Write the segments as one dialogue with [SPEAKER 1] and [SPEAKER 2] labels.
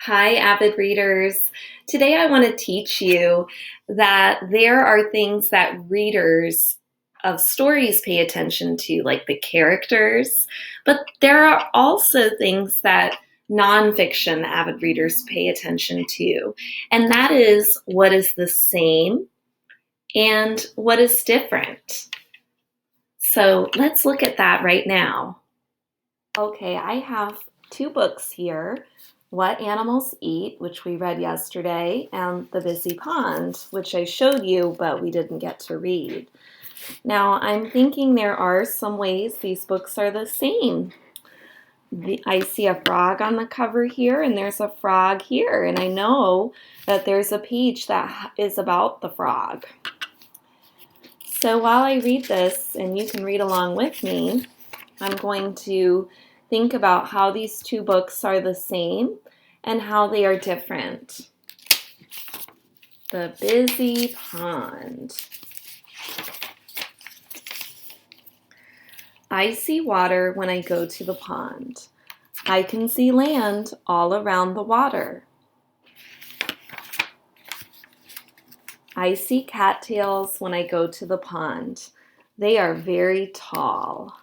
[SPEAKER 1] Hi, avid readers. Today I want to teach you that there are things that readers of stories pay attention to, like the characters, but there are also things that nonfiction avid readers pay attention to, and that is what is the same and what is different. So let's look at that right now. Okay, I have two books here, What Animals Eat, which we read yesterday, and The Busy Pond, which I showed you, but we didn't get to read. Now, I'm thinking there are some ways these books are the same. I see a frog on the cover here, and there's a frog here, and I know that there's a page that is about the frog. So while I read this, and you can read along with me, I'm going to think about how these two books are the same and how they are different. The Busy Pond. I see water when I go to the pond. I can see land all around the water. I see cattails when I go to the pond. They are very tall.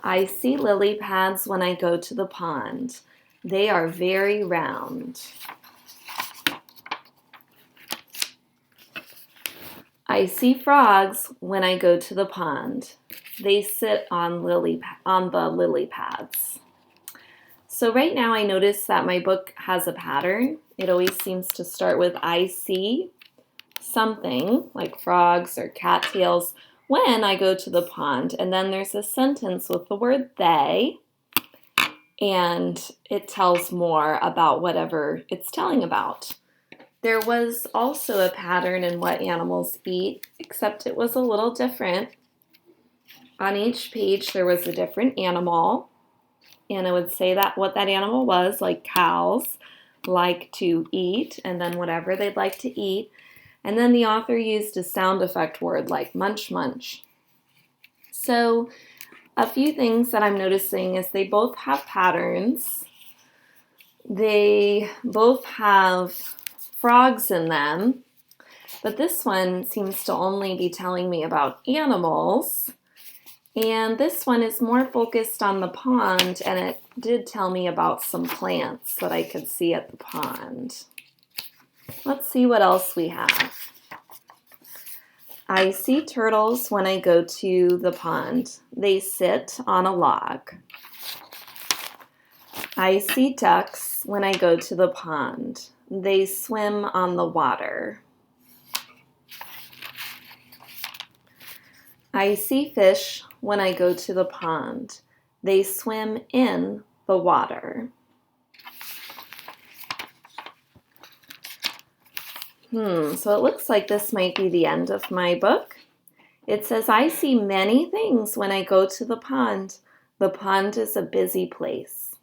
[SPEAKER 1] I see lily pads when I go to the pond. They are very round. I see frogs when I go to the pond. They sit on the lily pads. So right now I notice that my book has a pattern. It always seems to start with I see something like frogs or cattails when I go to the pond, and then there's a sentence with the word they, and it tells more about whatever it's telling about. There was also a pattern in What Animals Eat, except it was a little different. On each page there was a different animal, and it would say that what that animal was, like cows like to eat, and then whatever they'd like to eat. And then the author used a sound effect word like munch munch. So a few things that I'm noticing is they both have patterns. They both have frogs in them, but this one seems to only be telling me about animals. And this one is more focused on the pond, and it did tell me about some plants that I could see at the pond. Let's see what else we have. I see turtles when I go to the pond. They sit on a log. I see ducks when I go to the pond. They swim on the water. I see fish when I go to the pond. They swim in the water. So it looks like this might be the end of my book. It says, I see many things when I go to the pond. The pond is a busy place.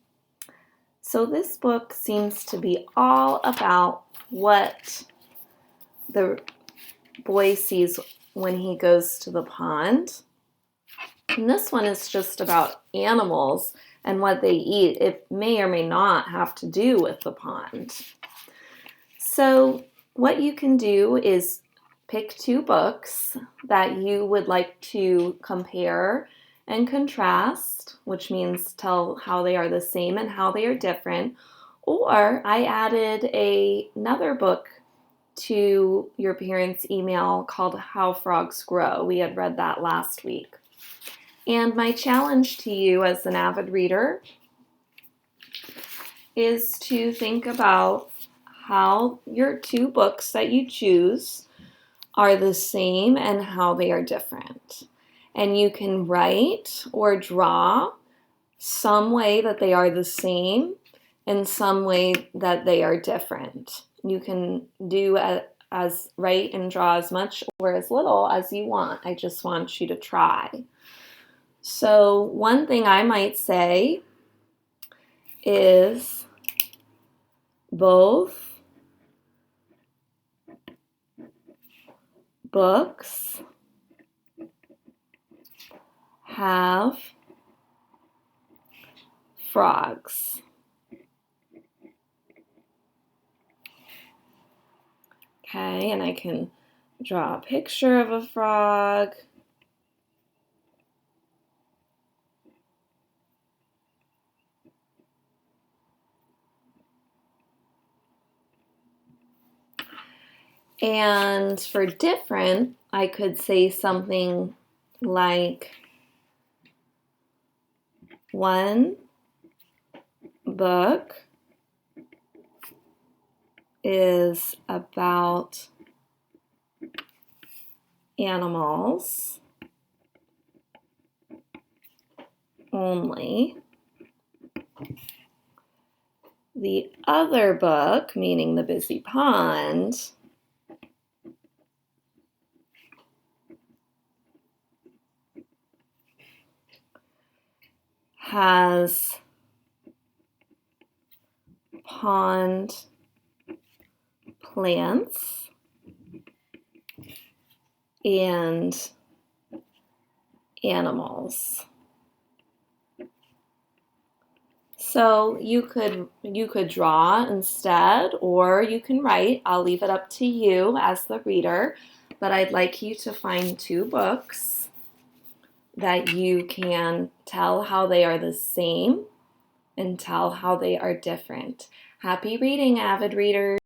[SPEAKER 1] So this book seems to be all about what the boy sees when he goes to the pond. And this one is just about animals and what they eat. It may or may not have to do with the pond. So what you can do is pick two books that you would like to compare and contrast, which means tell how they are the same and how they are different. Or I added another book to your parents' email called How Frogs Grow. We had read that last week. And my challenge to you as an avid reader is to think about how your two books that you choose are the same and how they are different. And you can write or draw some way that they are the same and some way that they are different. You can do as write and draw as much or as little as you want. I just want you to try. So one thing I might say is both books have frogs. Okay, and I can draw a picture of a frog. And for different, I could say something like, one book is about animals only. The other book, meaning The Busy Pond, has pond plants and animals. So you could draw instead, or you can write. I'll leave it up to you as the reader, but I'd like you to find 2 books that you can tell how they are the same and tell how they are different. Happy reading, avid readers!